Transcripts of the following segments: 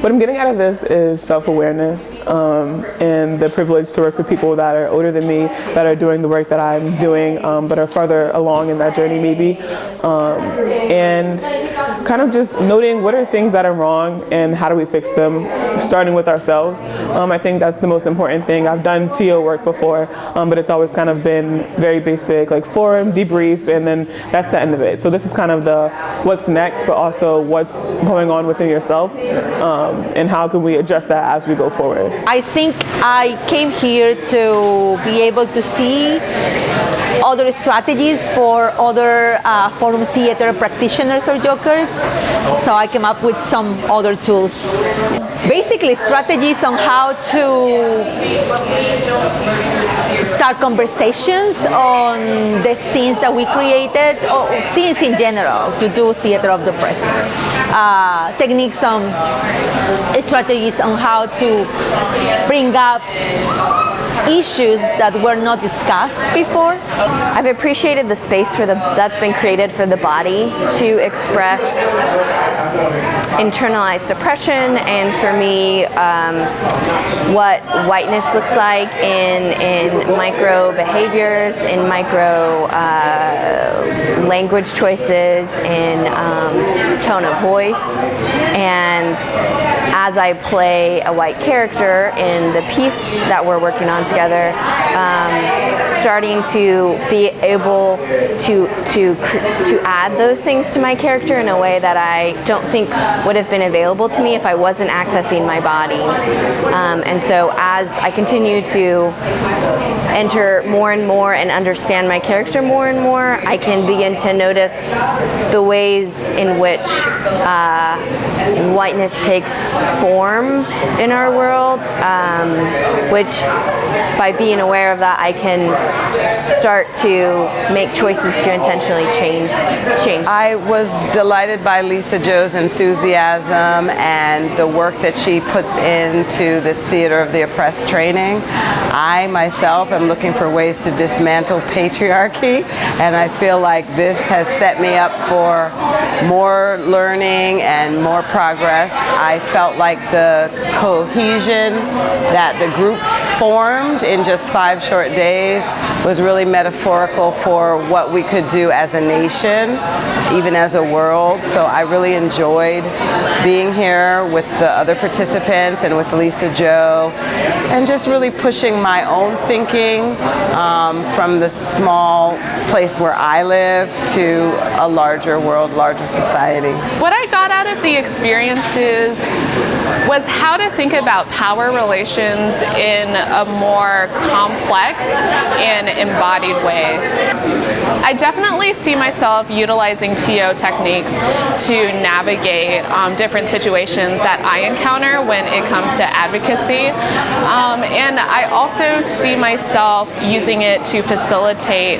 what I'm getting out of this is self-awareness and the privilege to work with people that are older than me, that are doing the work that I'm doing, but are farther along in that journey maybe. And kind of just noting what are things that are wrong and how do we fix them, starting with ourselves. I think that's the most important thing. I've done TO work before, but it's always kind of been very basic, like forum, debrief, and then that's the end of it. So this is kind of the what's next, but also what's going on within yourself, and how can we adjust that as we go forward. I think I came here to be able to see other strategies for other forum theater practitioners or jokers, so I came up with some other tools. Basically strategies on how to start conversations on the scenes that we created, or scenes in general, to do theater of the present. Techniques on strategies on how to bring up issues that were not discussed before. I've appreciated the space that's been created for the body to express internalized depression, and for me, what whiteness looks like in micro behaviors, in micro language choices, in tone of voice. And as I play a white character in the piece that we're working on together, starting to be able to add those things to my character in a way that I don't think would have been available to me if I wasn't accessing my body. And so as I continue to enter more and more and understand my character more and more, I can begin to notice the ways in which whiteness takes form in our world, which by being aware of that, I can start to make choices to intentionally change. I was delighted by Lisa Jo's enthusiasm and the work that she puts into this Theater of the Oppressed training. I myself am looking for ways to dismantle patriarchy, and I feel like this has set me up for more learning and more progress. I felt like the cohesion that the group formed in just 5 short days was really metaphorical for what we could do as a nation, even as a world. So I really enjoyed being here with the other participants and with Lisa Jo, and just really pushing my own thinking from the small place where I live to a larger world, larger society. What I got out of the experiences was how to think about power relations in a more complex and embodied way. I definitely see myself utilizing TO techniques to navigate different situations that I encounter when it comes to advocacy. And I also see myself using it to facilitate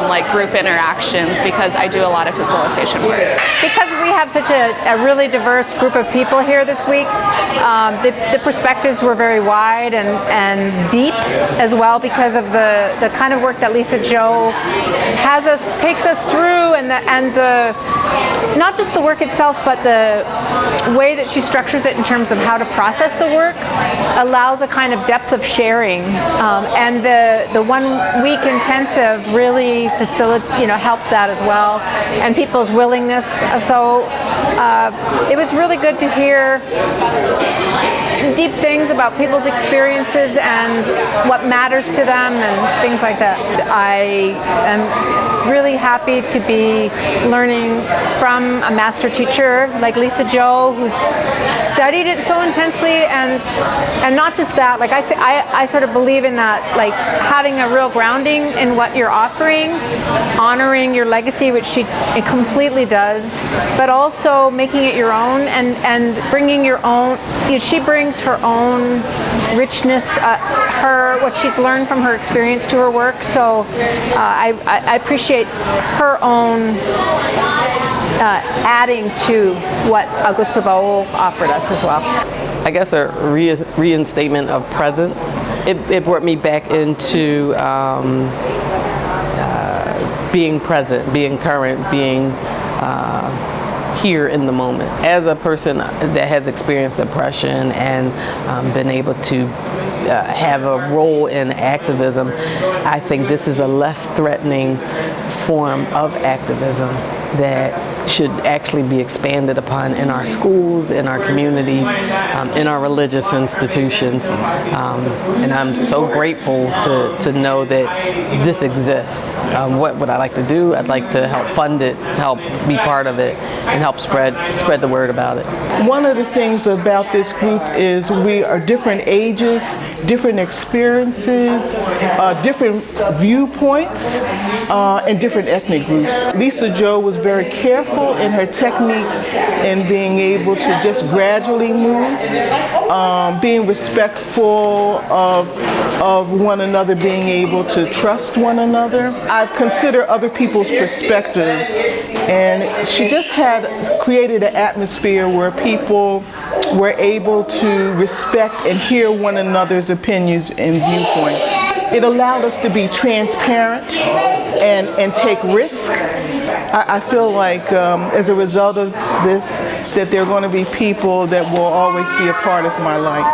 like group interactions, because I do a lot of facilitation work. Because we have such a really diverse group of people here this week, the perspectives were very wide and deep as well, because of the kind of work that Lisa Jo takes us through, and the not just the work itself, but the way that she structures it in terms of how to process the work allows a kind of depth of sharing, and the 1 week intensive really helped that as well, and people's willingness. So it was really good to hear deep things about people's experiences and what matters to them and things like that. I am really happy to be learning from a master teacher like Lisa Jo, who's studied it so intensely, and not just that. Like I sort of believe in that, like having a real grounding in what you're offering, honoring your legacy, which she completely does, but also making it your own and bringing your own. She brings her own richness, what she's learned from her experience to her work. So I appreciate her own adding to what Augusto Baul offered us as well. I guess a reinstatement of presence. It brought me back into being present, being current, being here in the moment. As a person that has experienced depression and been able to have a role in activism, I think this is a less threatening form of activism that should actually be expanded upon in our schools, in our communities, in our religious institutions. And I'm so grateful to know that this exists. What would I like to do? I'd like to help fund it, help be part of it, and help spread the word about it. One of the things about this group is we are different ages, different experiences, different viewpoints, and different ethnic groups. Lisa Jo was very careful in her technique in being able to just gradually move, being respectful of one another, being able to trust one another. I've considered other people's perspectives, and she just had created an atmosphere where people were able to respect and hear one another's opinions and viewpoints. It allowed us to be transparent and take risk. I feel like as a result of this, that there are going to be people that will always be a part of my life.